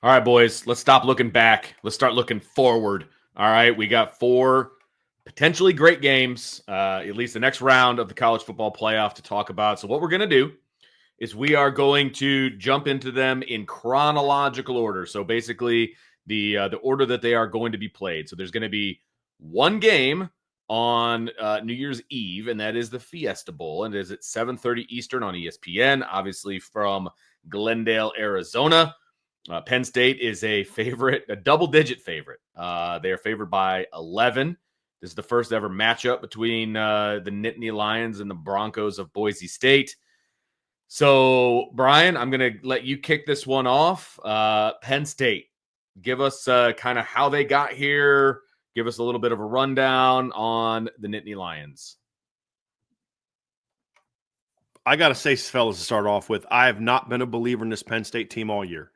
All right, boys, let's stop looking back. Let's start looking forward. All right, we got 4 potentially great games, at least the next round of the college football playoff to talk about. So what we're going to do is we are going to jump into them in chronological order. So basically the order that they are going to be played. So there's going to be one game on New Year's Eve, and that is the Fiesta Bowl, and it is at 7:30 Eastern on ESPN, obviously from Glendale, Arizona. Penn State is a favorite, a double-digit favorite. They are favored by 11. This is the first ever matchup between the Nittany Lions and the Broncos of Boise State. So, Brian, I'm going to let you kick this one off. Penn State, give us kind of how they got here. Give us a little bit of a rundown on the Nittany Lions. I got to say, fellas, to start off with, I have not been a believer in this Penn State team all year.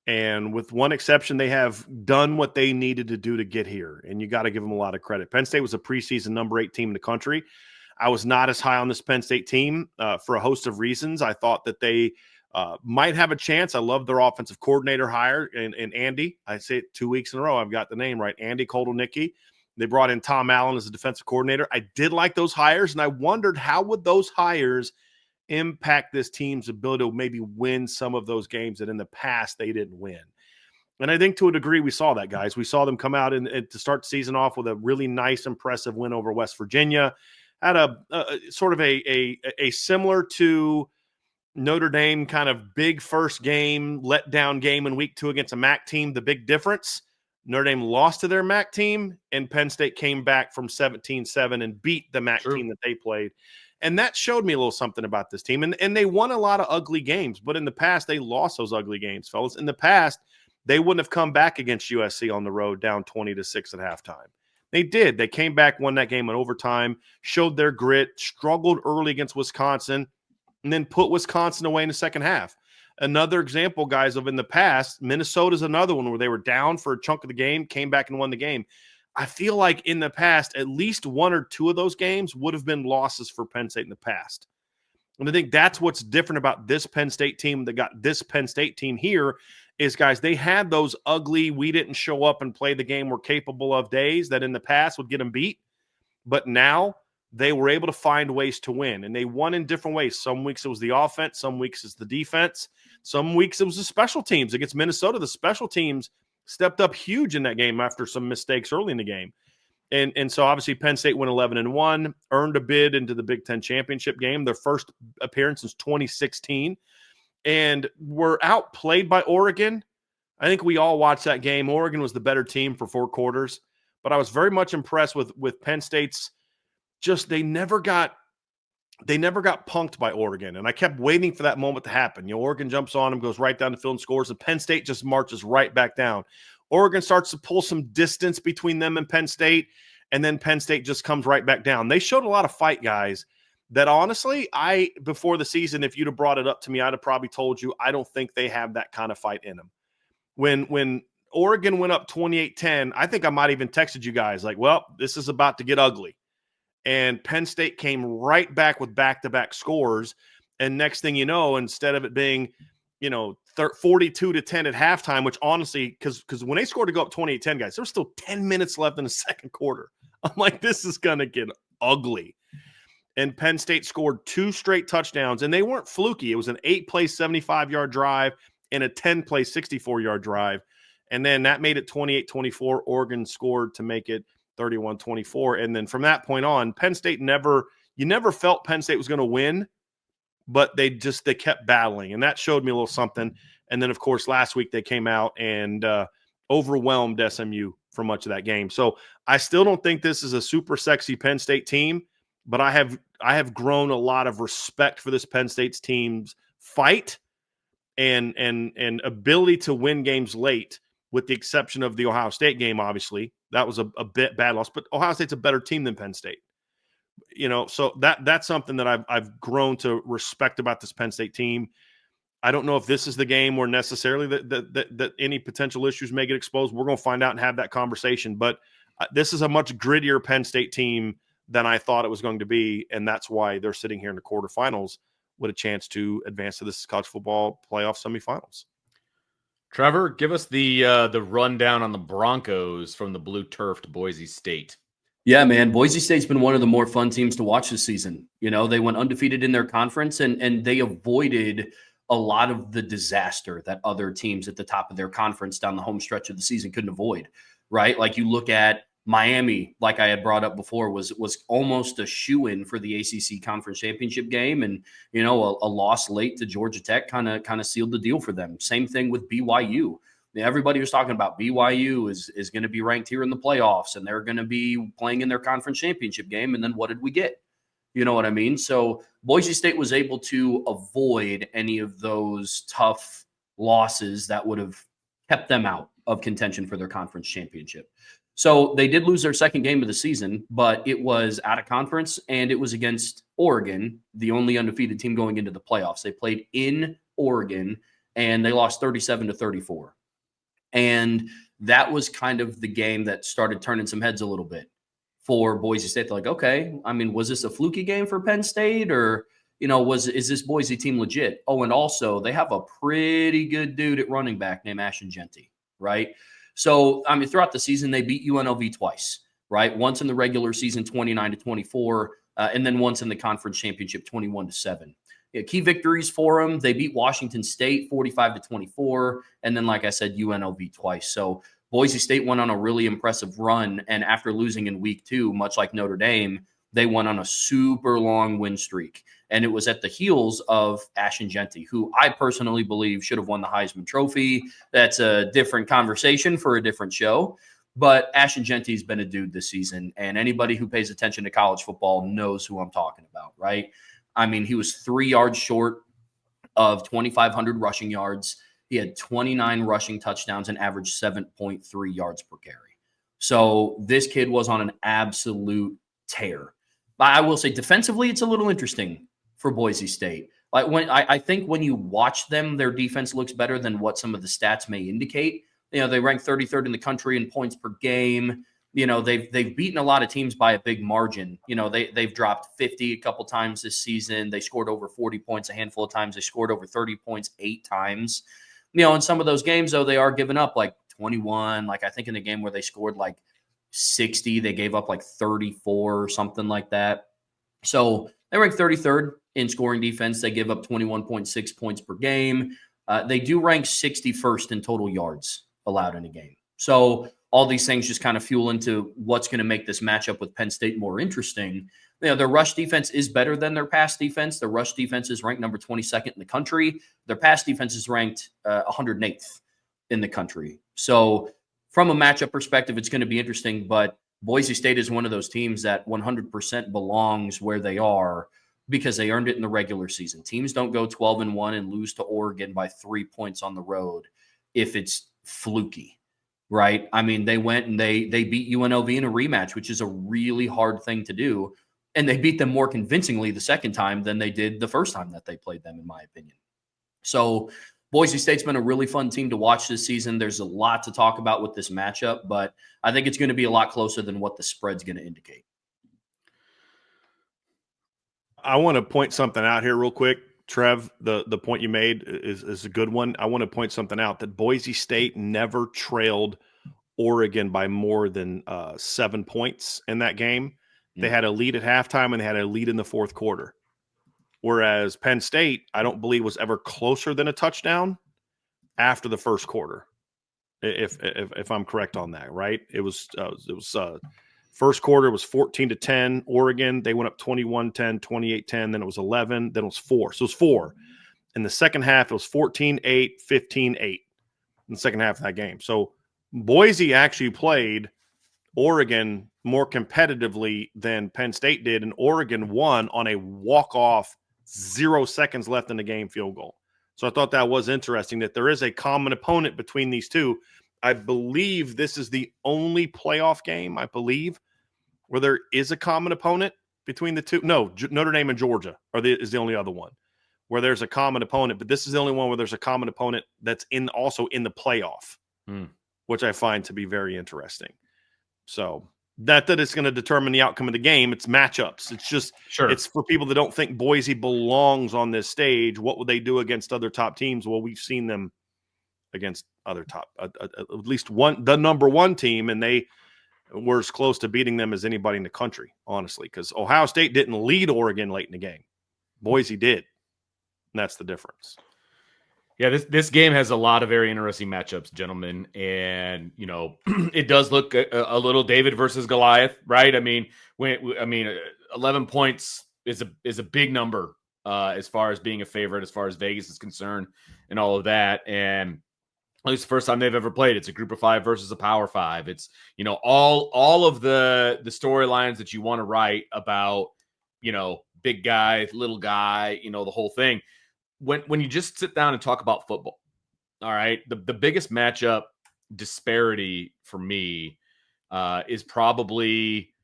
And with one exception, they have done what they needed to do to get here. And you got to give them a lot of credit. Penn State was a preseason number 8 team in the country. I was not as high on this Penn State team for a host of reasons. I thought that they might have a chance. I love their offensive coordinator hire and Andy. I say it 2 weeks in a row. I've got the name right. Andy Kotelnicki. They brought in Tom Allen as a defensive coordinator. I did like those hires, and I wondered how would those hires impact this team's ability to maybe win some of those games that in the past they didn't win. And I think to a degree we saw that, guys. We saw them come out and to start the season off with a really nice, impressive win over West Virginia. Had a sort of a similar to Notre Dame kind of big first game, letdown game in week 2 against a MAC team. The big difference, Notre Dame lost to their MAC team, and Penn State came back from 17-7 and beat the MAC team that they played. And that showed me a little something about this team. And they won a lot of ugly games, but in the past, they lost those ugly games, fellas. In the past, they wouldn't have come back against USC on the road down 20-6 at halftime. They did. They came back, won that game in overtime, showed their grit, struggled early against Wisconsin, and then put Wisconsin away in the second half. Another example, guys, of in the past, Minnesota's another one where they were down for a chunk of the game, came back and won the game. I feel like in the past, at least 1 or 2 of those games would have been losses for Penn State in the past. And I think that's what's different about this Penn State team that got this Penn State team here is, guys, they had those ugly, we didn't show up and play the game we're capable of days that in the past would get them beat. But now they were able to find ways to win, and they won in different ways. Some weeks it was the offense. Some weeks it's the defense. Some weeks it was the special teams. Against Minnesota, the special teams stepped up huge in that game after some mistakes early in the game. And so obviously Penn State went 11-1, earned a bid into the Big Ten championship game, their first appearance since 2016, and were outplayed by Oregon. I think we all watched that game. Oregon was the better team for 4 quarters, but I was very much impressed with Penn State's just they never got punked by Oregon. And I kept waiting for that moment to happen. You know, Oregon jumps on them, goes right down the field and scores, and Penn State just marches right back down. Oregon starts to pull some distance between them and Penn State, and then Penn State just comes right back down. They showed a lot of fight, guys, that honestly, before the season, if you'd have brought it up to me, I'd have probably told you I don't think they have that kind of fight in them. When Oregon went up 28-10, I think I might even texted you guys like, well, this is about to get ugly. And Penn State came right back with back-to-back scores. And next thing you know, instead of it being, 42-10 at halftime, which honestly, because when they scored to go up 28-10, guys, there was still 10 minutes left in the second quarter. I'm like, this is going to get ugly. And Penn State scored 2 straight touchdowns, and they weren't fluky. It was an 8-play, 75-yard drive and a 10-play, 64-yard drive. And then that made it 28-24. Oregon scored to make it 31-24. And then from that point on, Penn State you never felt Penn State was going to win, but they kept battling. And that showed me a little something. And then, of course, last week they came out and overwhelmed SMU for much of that game. So I still don't think this is a super sexy Penn State team, but I have grown a lot of respect for this Penn State's team's fight and ability to win games late, with the exception of the Ohio State game, obviously. That was a bit bad loss, but Ohio State's a better team than Penn State. So that's something that I've grown to respect about this Penn State team. I don't know if this is the game where necessarily that any potential issues may get exposed. We're going to find out and have that conversation. But this is a much grittier Penn State team than I thought it was going to be, and that's why they're sitting here in the quarterfinals with a chance to advance to this college football playoff semifinals. Trevor, give us the rundown on the Broncos from the blue turf to Boise State. Yeah, man. Boise State's been one of the more fun teams to watch this season. You know, they went undefeated in their conference and they avoided a lot of the disaster that other teams at the top of their conference down the home stretch of the season couldn't avoid, right? Like you look at Miami, like I had brought up before, was almost a shoo-in for the ACC conference championship game. And, you know, a loss late to Georgia Tech kind of sealed the deal for them. Same thing with BYU. Everybody was talking about BYU is going to be ranked here in the playoffs and they're going to be playing in their conference championship game. And then what did we get? You know what I mean? So Boise State was able to avoid any of those tough losses that would have kept them out of contention for their conference championship. So they did lose their second game of the season, but it was out of conference and it was against Oregon, the only undefeated team going into the playoffs. They played in Oregon and they lost 37-34. And that was kind of the game that started turning some heads a little bit for Boise State. They're like, okay, I mean, was this a fluky game for Penn State or, you know, is this Boise team legit? Oh, and also they have a pretty good dude at running back named Ashton Jeanty, right? So, I mean, throughout the season, they beat UNLV twice, right? Once in the regular season, 29-24, and then once in the conference championship, 21-7. Yeah, key victories for them. They beat Washington State 45-24. And then, like I said, UNLV twice. So Boise State went on a really impressive run. And after losing in week 2, much like Notre Dame, they went on a super long win streak. And it was at the heels of Ashton Jeanty, who I personally believe should have won the Heisman Trophy. That's a different conversation for a different show. But Ashton Jeanty's been a dude this season. And anybody who pays attention to college football knows who I'm talking about, right? I mean, he was 3 yards short of 2,500 rushing yards. He had 29 rushing touchdowns and averaged 7.3 yards per carry. So this kid was on an absolute tear. But I will say defensively, it's a little interesting for Boise State. Like I think when you watch them, their defense looks better than what some of the stats may indicate. You know, they rank 33rd in the country in points per game. You know, they've beaten a lot of teams by a big margin. You know, they've dropped 50 a couple times this season. They scored over 40 points a handful of times. They scored over 30 points 8 times. You know, in some of those games, though, they are giving up like 21. Like I think in the game where they scored like 60, they gave up like 34 or something like that. So they rank 33rd in scoring defense. They give up 21.6 points per game. They do rank 61st in total yards allowed in a game. So all these things just kind of fuel into what's going to make this matchup with Penn State more interesting. You know, their rush defense is better than their pass defense. Their rush defense is ranked number 22nd in the country. Their pass defense is ranked 108th in the country. So from a matchup perspective, it's going to be interesting, but Boise State is one of those teams that 100% belongs where they are because they earned it in the regular season. Teams don't go 12-1 and lose to Oregon by 3 points on the road if it's fluky. Right. I mean, they went and they beat UNLV in a rematch, which is a really hard thing to do. And they beat them more convincingly the second time than they did the first time that they played them, in my opinion. So Boise State's been a really fun team to watch this season. There's a lot to talk about with this matchup, but I think it's going to be a lot closer than what the spread's going to indicate. I want to point something out here real quick. Trev, the point you made is a good one. I want to point something out that Boise State never trailed Oregon by more than 7 points in that game. They had a lead at halftime and they had a lead in the fourth quarter. Whereas Penn State, I don't believe, was ever closer than a touchdown after the first quarter. If I'm correct on that, right? It was first quarter was 14-10 Oregon. They went up 21-10, 28-10. Then it was 11. Then it was 4. So it was 4. In the second half, it was 14-8, 15-8 in the second half of that game. So Boise actually played Oregon more competitively than Penn State did, and Oregon won on a walk-off 0 seconds left in the game field goal. So I thought that was interesting that there is a common opponent between these two. I believe this is the only playoff game, where there is a common opponent between the two. No, Notre Dame and Georgia is the only other one where there's a common opponent, but this is the only one where there's a common opponent that's also in the playoff, which I find to be very interesting. So that is going to determine the outcome of the game. It's matchups. It's just, It's for people that don't think Boise belongs on this stage. What would they do against other top teams? Well, we've seen them against other top, at least the number one team, and they were as close to beating them as anybody in the country, honestly, because Ohio State didn't lead Oregon late in the game. Boise did, and that's the difference. Yeah, this game has a lot of very interesting matchups, gentlemen, and it does look a little David versus Goliath, right? I mean, 11 points is a big number as far as being a favorite, as far as Vegas is concerned, and all of that. And at least the first time they've ever played, it's a group of 5 versus a power 5. It's all of the storylines that you want to write about, big guy, little guy, the whole thing. When you just sit down and talk about football, all right, the biggest matchup disparity for me is probably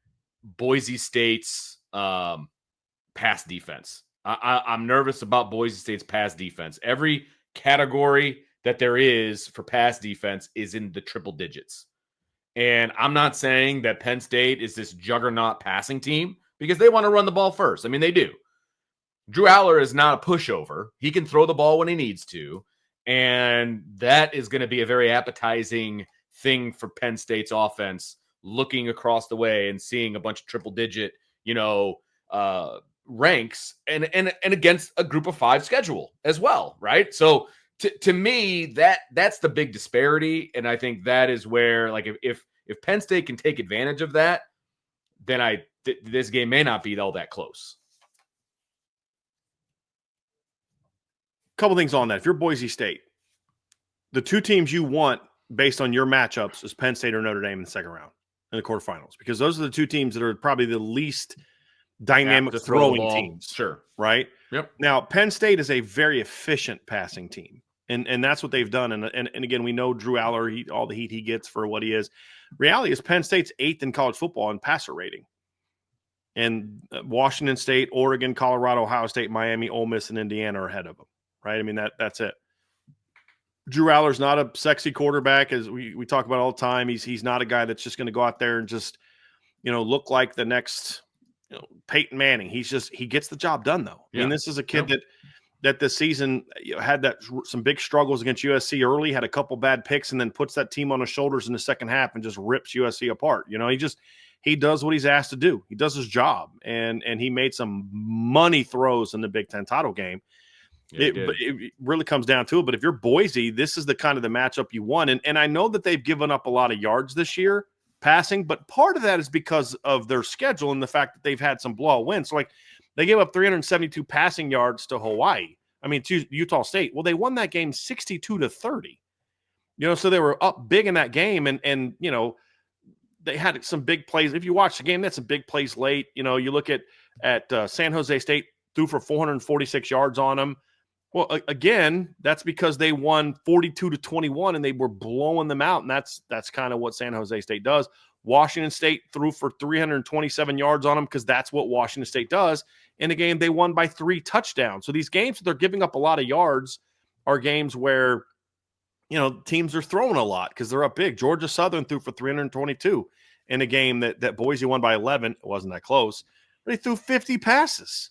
Boise State's pass defense. I'm nervous about Boise State's pass defense. Every category that there is for pass defense is in the triple digits. And I'm not saying that Penn State is this juggernaut passing team because they want to run the ball first. I mean, they do. Drew Aller is not a pushover. He can throw the ball when he needs to. And that is going to be a very appetizing thing for Penn State's offense, looking across the way and seeing a bunch of triple digit, ranks and against a group of 5 schedule as well. Right. So to me, that's the big disparity. And I think that is where, like, if Penn State can take advantage of that, then this game may not be all that close. Couple things on that. If you're Boise State, the 2 teams you want based on your matchups is Penn State or Notre Dame in the second round in the quarterfinals, because those are the 2 teams that are probably the least dynamic throwing teams. Sure. Right? Yep. Now, Penn State is a very efficient passing team, and that's what they've done. And again, we know Drew Aller, all the heat he gets for what he is. Reality is Penn State's 8th in college football in passer rating. And Washington State, Oregon, Colorado, Ohio State, Miami, Ole Miss, and Indiana are ahead of them. Right? I mean, that's it. Drew Aller's not a sexy quarterback, as we talk about all the time. He's not a guy that's just going to go out there and just, look like the next, Peyton Manning. He gets the job done, though. Yeah. I mean, this is a kid that this season had some big struggles against USC early, had a couple bad picks, and then puts that team on his shoulders in the second half and just rips USC apart. He does what he's asked to do. He does his job, and he made some money throws in the Big Ten title game. Yeah, it really comes down to it. But if you're Boise, this is the kind of the matchup you want. And I know that they've given up a lot of yards this year passing, but part of that is because of their schedule and the fact that they've had some blowout wins. So, like, they gave up 372 passing yards to Hawaii. I mean, to Utah State. Well, they won that game 62-30. So they were up big in that game, and they had some big plays. If you watch the game, that's some big plays late. You look at San Jose State, threw for 446 yards on them. Well, again, that's because they won 42-21 and they were blowing them out. And that's kind of what San Jose State does. Washington State threw for 327 yards on them because that's what Washington State does. In a game, they won by 3 touchdowns. So these games, they're giving up a lot of yards, are games where, teams are throwing a lot because they're up big. Georgia Southern threw for 322 in a game that Boise won by 11. It wasn't that close. But they threw 50 passes,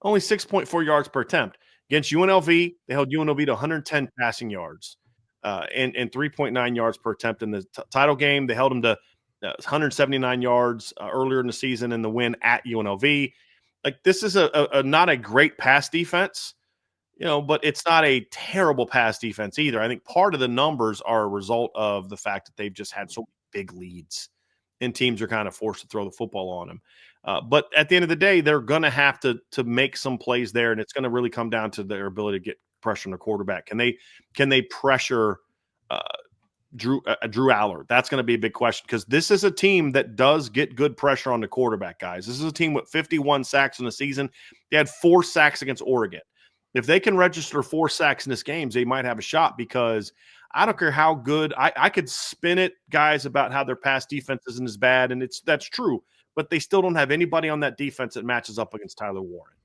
only 6.4 yards per attempt. Against UNLV, they held UNLV to 110 passing yards and 3.9 yards per attempt in the title game. They held them to 179 yards earlier in the season in the win at UNLV. Like, this is a not a great pass defense, but it's not a terrible pass defense either. I think part of the numbers are a result of the fact that they've just had so big leads and teams are kind of forced to throw the football on them. But at the end of the day, they're going to have to make some plays there, and it's going to really come down to their ability to get pressure on the quarterback. Can they pressure Drew Aller? That's going to be a big question, because this is a team that does get good pressure on the quarterback, guys. This is a team with 51 sacks in the season. They had 4 sacks against Oregon. If they can register 4 sacks in this game, they might have a shot, because I don't care how good I could spin it, guys, about how their pass defense isn't as bad, and that's true. But they still don't have anybody on that defense that matches up against Tyler Warren.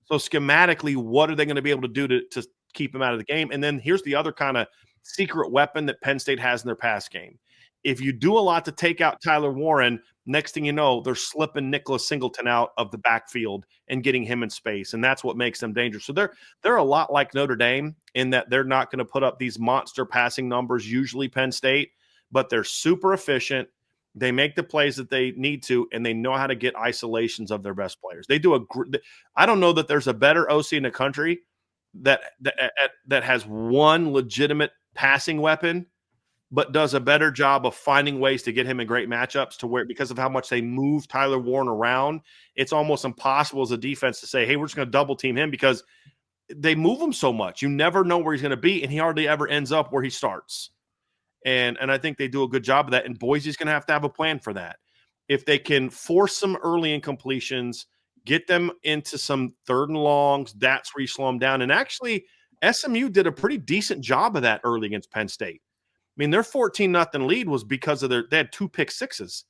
So schematically, what are they going to be able to do to keep him out of the game? And then here's the other kind of secret weapon that Penn State has in their pass game If you do a lot to take out Tyler Warren, next thing you know, they're slipping Nicholas Singleton out of the backfield and getting him in space, and that's what makes them dangerous. So they're a lot like Notre Dame in that they're not going to put up these monster passing numbers, usually Penn State, but they're super efficient. They make the plays that they need to, and they know how to get isolations of their best players. They do I don't know that there's a better OC in the country that has one legitimate passing weapon, but does a better job of finding ways to get him in great matchups to where, because of how much they move Tyler Warren around, it's almost impossible as a defense to say, hey, we're just going to double team him because they move him so much. You never know where he's going to be, and he hardly ever ends up where he starts. And I think they do a good job of that, and Boise's going to have a plan for that. If they can force some early incompletions, get them into some 3rd and longs, that's where you slow them down. And actually, SMU did a pretty decent job of that early against Penn State. I mean, their 14-0 lead was because of they had 2 pick sixes.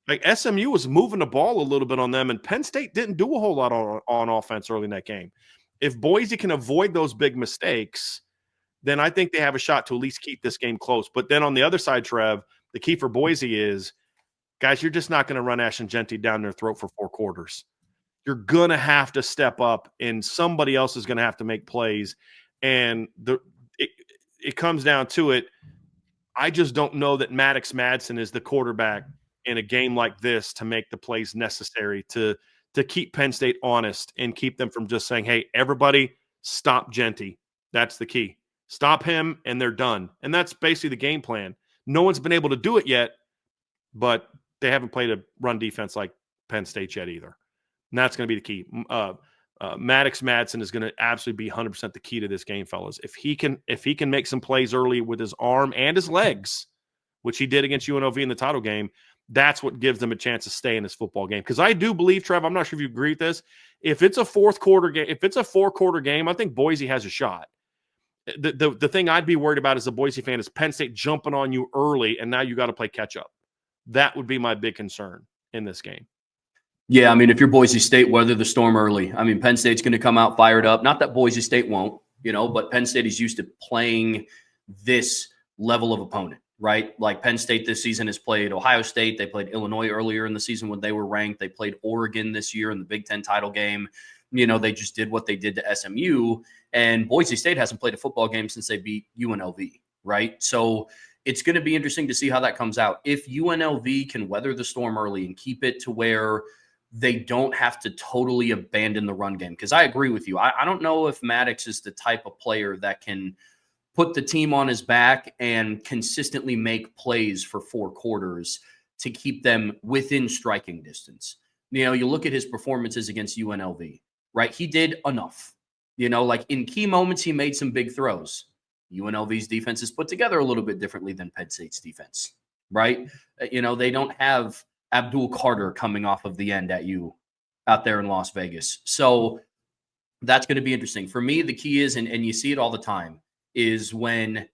Like, SMU was moving the ball a little bit on them, and Penn State didn't do a whole lot on offense early in that game. If Boise can avoid those big mistakes, then I think they have a shot to at least keep this game close. But then on the other side, Trev, the key for Boise is, guys, you're just not going to run Ashton Jeanty down their throat for 4 quarters. You're going to have to step up, and somebody else is going to have to make plays. And it comes down to it. I just don't know that Maddox Madsen is the quarterback in a game like this to make the plays necessary to keep Penn State honest and keep them from just saying, hey, everybody stop Jeanty. That's the key. Stop him, and they're done. And that's basically the game plan. No one's been able to do it yet, but they haven't played a run defense like Penn State yet either. And that's going to be the key. Maddox Madsen is going to absolutely be 100% the key to this game, fellas. If he can make some plays early with his arm and his legs, which he did against UNLV in the title game, that's what gives them a chance to stay in this football game. Because I do believe, Trev, I'm not sure if you agree with this, if it's a 4-quarter game, I think Boise has a shot. The thing I'd be worried about as a Boise fan is Penn State jumping on you early, and now you got to play catch up. That would be my big concern in this game. Yeah, I mean, if you're Boise State, weather the storm early. I mean, Penn State's going to come out fired up. Not that Boise State won't, but Penn State is used to playing this level of opponent, right? Like Penn State this season has played Ohio State. They played Illinois earlier in the season when they were ranked. They played Oregon this year in the Big Ten title game. They just did what they did to SMU. And Boise State hasn't played a football game since they beat UNLV, right? So it's going to be interesting to see how that comes out. If UNLV can weather the storm early and keep it to where they don't have to totally abandon the run game, because I agree with you. I don't know if Maddox is the type of player that can put the team on his back and consistently make plays for 4 quarters to keep them within striking distance. You look at his performances against UNLV, right? He did enough. Like in key moments, he made some big throws. UNLV's defense is put together a little bit differently than Penn State's defense, right? They don't have Abdul Carter coming off of the end at you out there in Las Vegas. So that's going to be interesting. For me, the key is, and you see it all the time, is when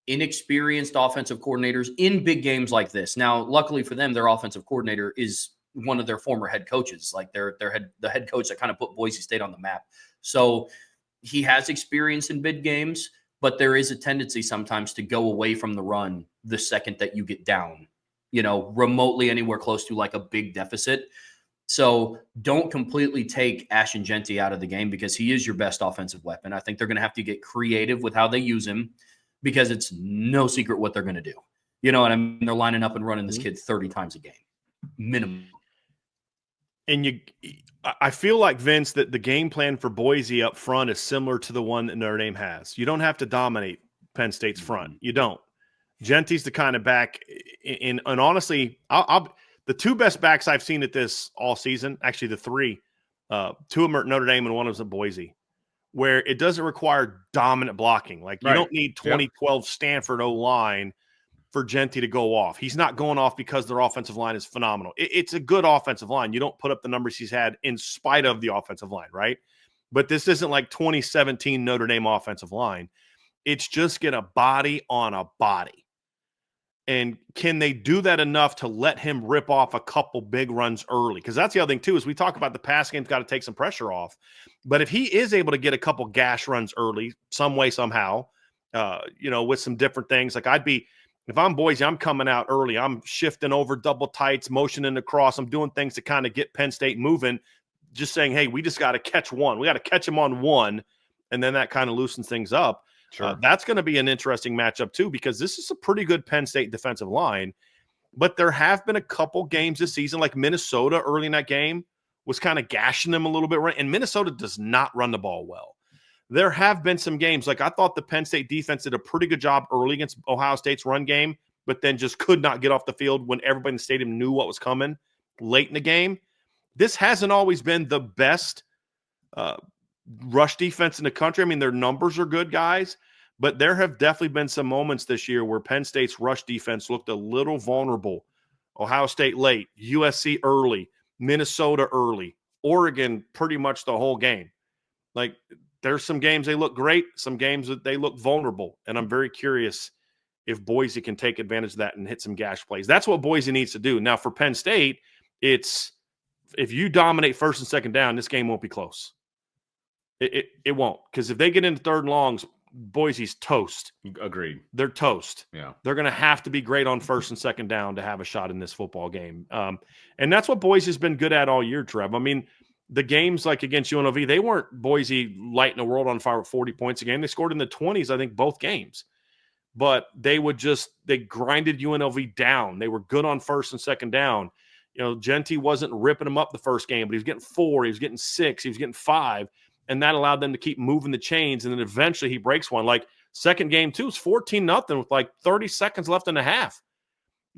inexperienced offensive coordinators in big games like this. Now, luckily for them, their offensive coordinator is one of their former head coaches, like the head coach that kind of put Boise State on the map. So he has experience in big games, but there is a tendency sometimes to go away from the run the second that you get down, remotely anywhere close to like a big deficit. So don't completely take Ashton Jeanty out of the game because he is your best offensive weapon. I think they're going to have to get creative with how they use him because it's no secret what they're going to do. You know what I mean? They're lining up and running this kid 30 times a game, minimum. And I feel like, Vince, that the game plan for Boise up front is similar to the one that Notre Dame has. You don't have to dominate Penn State's front. You don't. Jeanty's the kind of back, and honestly, the 2 best backs I've seen at this all season, actually the 3, 2 of them are at Notre Dame and 1 of them at Boise, where it doesn't require dominant blocking. Like you don't need 2012 Stanford O-line for Jeanty to go off. He's not going off because their offensive line is phenomenal. It's a good offensive line. You don't put up the numbers he's had in spite of the offensive line, right? But this isn't like 2017 Notre Dame offensive line. It's just get a body on a body. And can they do that enough to let him rip off a couple big runs early? Because that's the other thing, too, is we talk about the pass game's got to take some pressure off. But if he is able to get a couple gash runs early, some way, somehow, with some different things, like If I'm Boise, I'm coming out early. I'm shifting over double tights, motioning across. I'm doing things to kind of get Penn State moving, just saying, hey, we just got to catch one. We got to catch them on one, and then that kind of loosens things up. Sure. That's going to be an interesting matchup too, because this is a pretty good Penn State defensive line. But there have been a couple games this season, like Minnesota early in that game was kind of gashing them a little bit, right? And Minnesota does not run the ball well. There have been some games, like I thought the Penn State defense did a pretty good job early against Ohio State's run game, but then just could not get off the field when everybody in the stadium knew what was coming late in the game. This hasn't always been the best rush defense in the country. I mean, their numbers are good, guys, but there have definitely been some moments this year where Penn State's rush defense looked a little vulnerable. Ohio State late, USC early, Minnesota early, Oregon pretty much the whole game. Like, there's some games they look great, some games that they look vulnerable, and I'm very curious if Boise can take advantage of that and hit some gash plays. That's what Boise needs to do. Now, for Penn State, it's if you dominate first and second down, this game won't be close. It won't, because if they get into third and longs, Boise's toast. Agreed. They're toast. Yeah. They're going to have to be great on first and second down to have a shot in this football game. And that's what Boise's been good at all year, Trev. I mean, the games like against UNLV, they weren't Boise lighting the world on fire with 40 points a game. They scored in the 20s, I think, both games. But they grinded UNLV down. They were good on first and second down. You know, Jeanty wasn't ripping them up the first game, but he was getting 4, he was getting 6, he was getting 5, and that allowed them to keep moving the chains. And then eventually he breaks one. Like second game, too, it's 14-0 with like 30 seconds left in the half.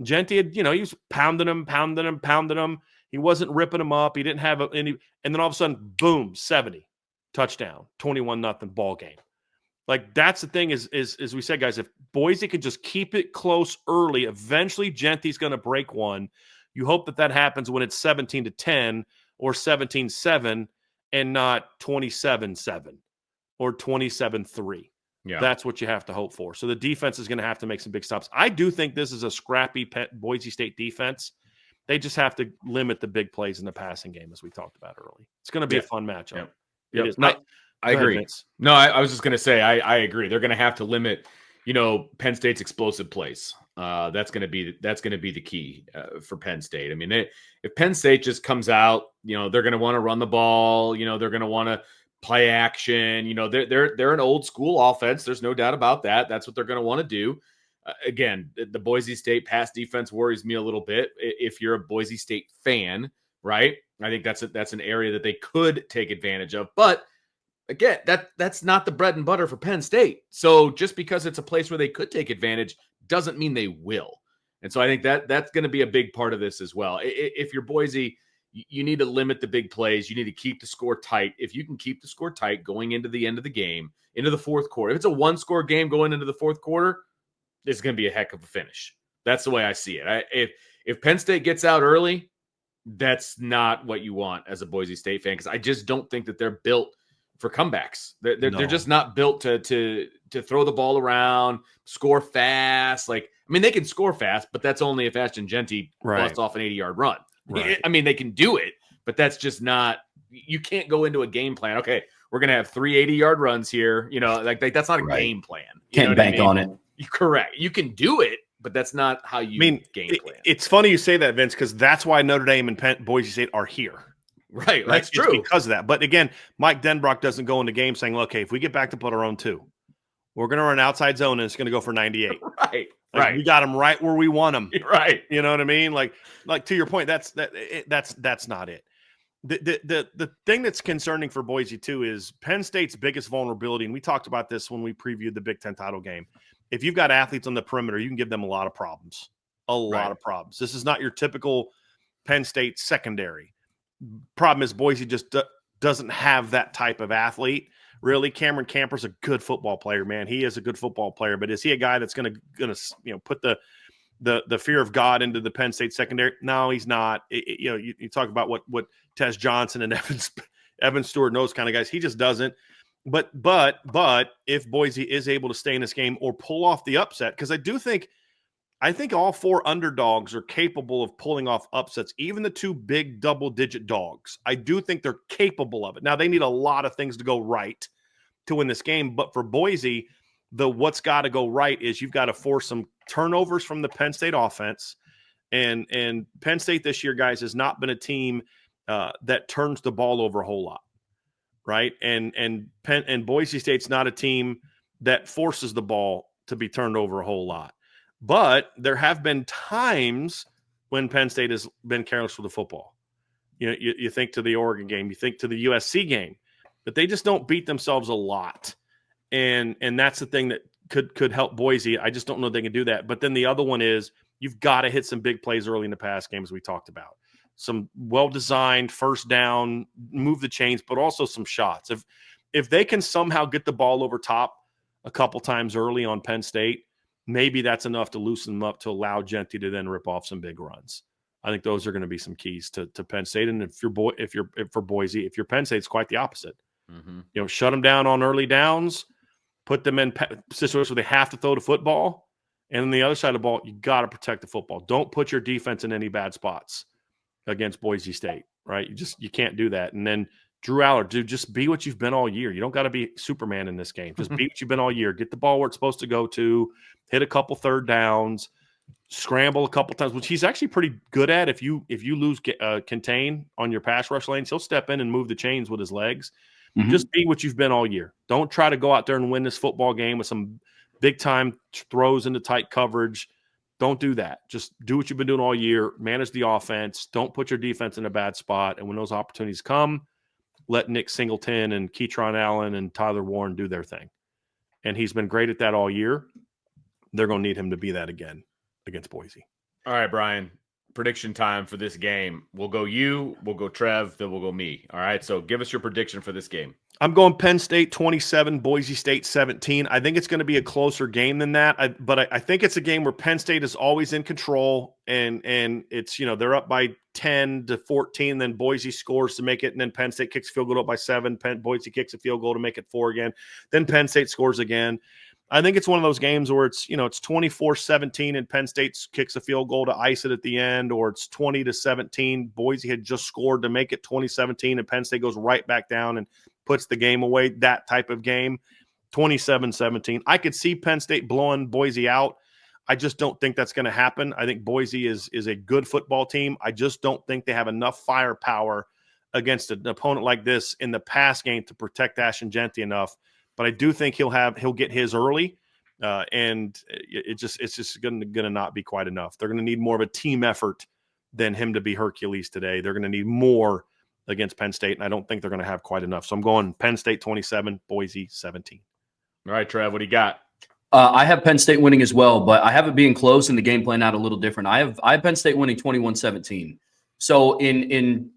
Jeanty had, he was pounding him. He wasn't ripping him up. He didn't have any. And then all of a sudden, boom, 70, touchdown, 21-0 ball game. Like, that's the thing is as we said, guys, if Boise could just keep it close early, eventually Jeanty's going to break one. You hope that happens when it's 17-10 or 17-7 and not 27-7 or 27-3. Yeah. That's what you have to hope for. So the defense is going to have to make some big stops. I do think this is a scrappy Boise State defense. They just have to limit the big plays in the passing game, as we talked about early. It's going to be a fun matchup. Yep. It is. No, I agree. Vince. No, I was just going to say, I agree. They're going to have to limit, Penn State's explosive plays. That's going to be the key for Penn State. I mean, if Penn State just comes out, they're going to want to run the ball. They're going to want to play action. They're an old school offense. There's no doubt about that. That's what they're going to want to do. Again, the Boise State pass defense worries me a little bit. If you're a Boise State fan, right? I think that's an area that they could take advantage of. But again, that's not the bread and butter for Penn State. So just because it's a place where they could take advantage doesn't mean they will. And so I think that's going to be a big part of this as well. If you're Boise, you need to limit the big plays. You need to keep the score tight. If you can keep the score tight going into the end of the game, into the fourth quarter, if it's a one-score game going into the fourth quarter, it's going to be a heck of a finish. That's the way I see it. If Penn State gets out early, that's not what you want as a Boise State fan, because I just don't think that they're built for comebacks. They're just not built to throw the ball around, score fast. Like, I mean, they can score fast, but that's only if Ashton Jeanty busts off an 80-yard run. Right. I mean, they can do it, but that's just not. You can't go into a game plan. Okay, we're gonna have 3 80-yard runs here. Like that's not a game plan. Can't bank on it. You're correct. You can do it, but that's not how you game plan. It's funny you say that, Vince, because that's why Notre Dame and Boise State are here. Right. That's true. It's because of that. But again, Mike Denbrock doesn't go into game saying, okay, if we get back to put our own 2, we're going to run outside zone and it's going to go for 98. Right. Like, we got them right where we want them. Right. You know what I mean? Like to your point, that's not it. The thing that's concerning for Boise too is Penn State's biggest vulnerability, and we talked about this when we previewed the Big Ten title game. If you've got athletes on the perimeter, you can give them a lot of problems. A lot of problems. This is not your typical Penn State secondary. Problem is Boise just doesn't have that type of athlete. Really, Cameron Camper's a good football player, man. He is a good football player, but is he a guy that's going to put the fear of God into the Penn State secondary? No, he's not. You talk about what Tez Johnson and Evan Stewart and those kind of guys. He just doesn't. But if Boise is able to stay in this game or pull off the upset, because I think all 4 underdogs are capable of pulling off upsets, even the 2 big double-digit dogs. I do think they're capable of it. Now, they need a lot of things to go right to win this game, but for Boise, what's got to go right is you've got to force some turnovers from the Penn State offense. And Penn State this year, guys, has not been a team that turns the ball over a whole lot, right? And Boise State's not a team that forces the ball to be turned over a whole lot. But there have been times when Penn State has been careless with the football. You think to the Oregon game, you think to the USC game, but they just don't beat themselves a lot. And that's the thing that could help Boise. I just don't know if they can do that. But then the other one is you've got to hit some big plays early in the pass games we talked about. Some well-designed first down, move the chains, but also some shots. If they can somehow get the ball over top a couple times early on Penn State, maybe that's enough to loosen them up to allow Jeanty to then rip off some big runs. I think those are going to be some keys to Penn State. And if for Boise, if you're Penn State, it's quite the opposite. Mm-hmm. Shut them down on early downs, put them in situations where they have to throw the football. And on the other side of the ball, you got to protect the football. Don't put your defense in any bad spots against Boise State, right? You can't do that. And then Drew Allard, dude, just be what you've been all year. You don't got to be Superman in this game. Just be what you've been all year. Get the ball where it's supposed to go to, hit a couple third downs, scramble a couple times, which he's actually pretty good at. If you lose contain on your pass rush lanes, he'll step in and move the chains with his legs. Mm-hmm. Just be what you've been all year. Don't try to go out there and win this football game with some big-time throws into tight coverage. Don't do that. Just do what you've been doing all year. Manage the offense. Don't put your defense in a bad spot. And when those opportunities come, let Nick Singleton and Keytron Allen and Tyler Warren do their thing. And he's been great at that all year. They're going to need him to be that again against Boise. All right, Brian. Prediction time for this game. We'll go you, we'll go Trev, then we'll go me. All right, so give us your prediction for this game. I'm going Penn State 27, Boise State 17. I think it's going to be a closer game than that, but I think it's a game where Penn State is always in control, and it's, they're up by 10 to 14, then Boise scores to make it, and then Penn State kicks a field goal up by 7. Boise kicks a field goal to make it 4 again. Then Penn State scores again. I think it's one of those games where it's 24-17 and Penn State kicks a field goal to ice it at the end, or it's 20-17. Boise had just scored to make it 20-17 and Penn State goes right back down and puts the game away. That type of game, 27-17. I could see Penn State blowing Boise out. I just don't think that's going to happen. I think Boise is a good football team. I just don't think they have enough firepower against an opponent like this in the pass game to protect Ashton Jeanty enough. But I do think he'll get his early, and it's just going to not be quite enough. They're going to need more of a team effort than him to be Hercules today. They're going to need more against Penn State, and I don't think they're going to have quite enough. So I'm going Penn State 27, Boise 17. All right, Trev, what do you got? I have Penn State winning as well, but I have it being close and the game playing out a little different. I have Penn State winning 21-17. So in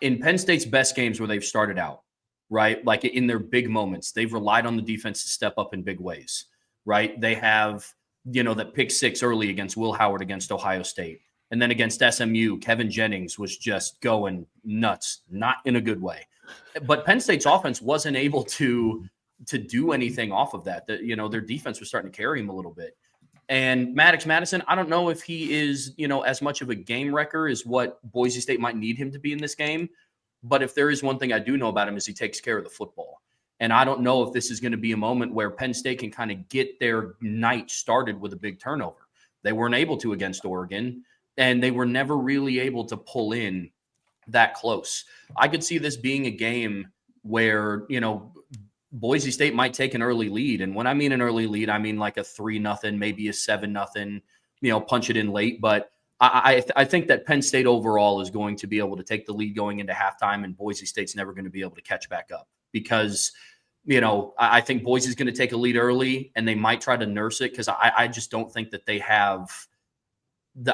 Penn State's best games where they've started out, right? Like in their big moments, they've relied on the defense to step up in big ways, right? They have, that pick 6 early against Will Howard against Ohio State. And then against SMU, Kevin Jennings was just going nuts, not in a good way. But Penn State's offense wasn't able to do anything off of that. Their defense was starting to carry him a little bit. And Maddox Madison, I don't know if he is, as much of a game wrecker as what Boise State might need him to be in this game. But if there is one thing I do know about him is he takes care of the football. And I don't know if this is going to be a moment where Penn State can kind of get their night started with a big turnover. They weren't able to against Oregon, and they were never really able to pull in that close. I could see this being a game where, Boise State might take an early lead. And when I mean an early lead, I mean like a 3-0, maybe a 7-0, punch it in late. But I think that Penn State overall is going to be able to take the lead going into halftime, and Boise State's never going to be able to catch back up because, I think Boise's going to take a lead early and they might try to nurse it because I just don't think that they have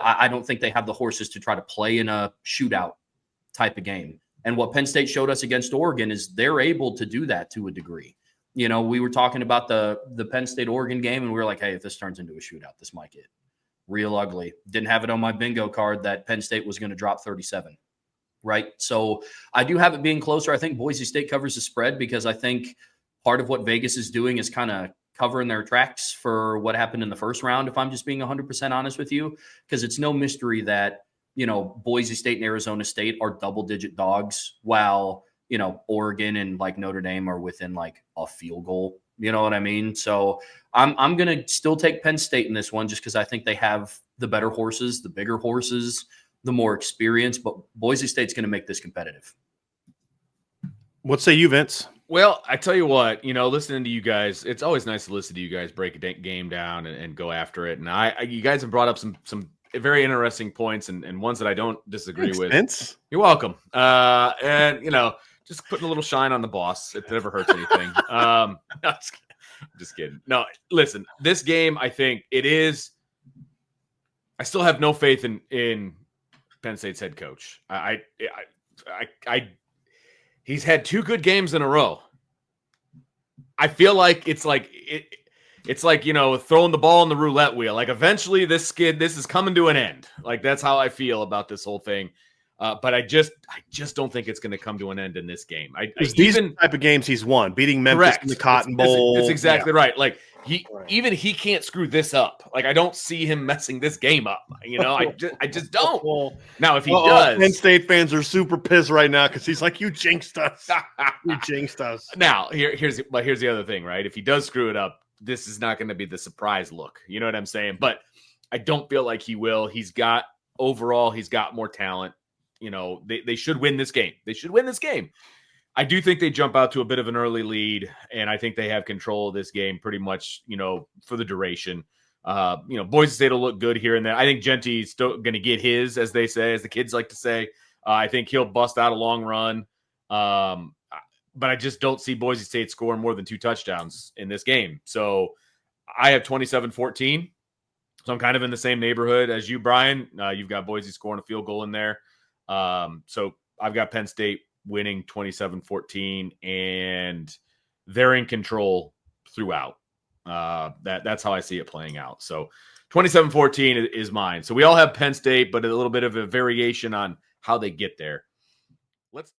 I don't think they have the horses to try to play in a shootout type of game. And what Penn State showed us against Oregon is they're able to do that to a degree. We were talking about the Penn State Oregon game, and we were like, hey, if this turns into a shootout, this might get real ugly. Didn't have it on my bingo card that Penn State was going to drop 37, right? So I do have it being closer. I think Boise State covers the spread because I think part of what Vegas is doing is kind of covering their tracks for what happened in the first round, if I'm just being 100% honest with you, because it's no mystery that, Boise State and Arizona State are double-digit dogs while, Oregon and like Notre Dame are within like a field goal You know what I mean? So I'm going to still take Penn State in this one just because I think they have the better horses, the bigger horses, the more experience. But Boise State's going to make this competitive. What say you, Vince? Well, I tell you what, listening to you guys, it's always nice to listen to you guys break a game down and go after it. And you guys have brought up some very interesting points and ones that I don't disagree with. Vince. You're welcome. And just putting a little shine on the boss. It never hurts anything. No, just kidding. No, listen, this game, I think it is. I still have no faith in Penn State's head coach. He's had 2 good games in a row. I feel like it's like throwing the ball in the roulette wheel. Like eventually this is coming to an end. Like that's how I feel about this whole thing. But I just don't think it's going to come to an end in this game. These type of games he's won, beating Memphis in the Cotton Bowl. That's exactly right. Like he can't screw this up. Like I don't see him messing this game up. I just don't. Now if he does, Penn State fans are super pissed right now because he's like, "You jinxed us. You jinxed us." Now here's the other thing, right? If he does screw it up, this is not going to be the surprise look. You know what I'm saying? But I don't feel like he will. He's got more talent. They should win this game. They should win this game. I do think they jump out to a bit of an early lead, and I think they have control of this game pretty much, for the duration. Boise State will look good here and there. I think Jeanty's still going to get his, as they say, as the kids like to say. I think he'll bust out a long run. But I just don't see Boise State scoring more than 2 touchdowns in this game. So I have 27-14. So I'm kind of in the same neighborhood as you, Brian. You've got Boise scoring a field goal in there. So I've got Penn State winning 27-14, and they're in control throughout. That's how I see it playing out. So 27-14 is mine. So we all have Penn State, but a little bit of a variation on how they get there. Let's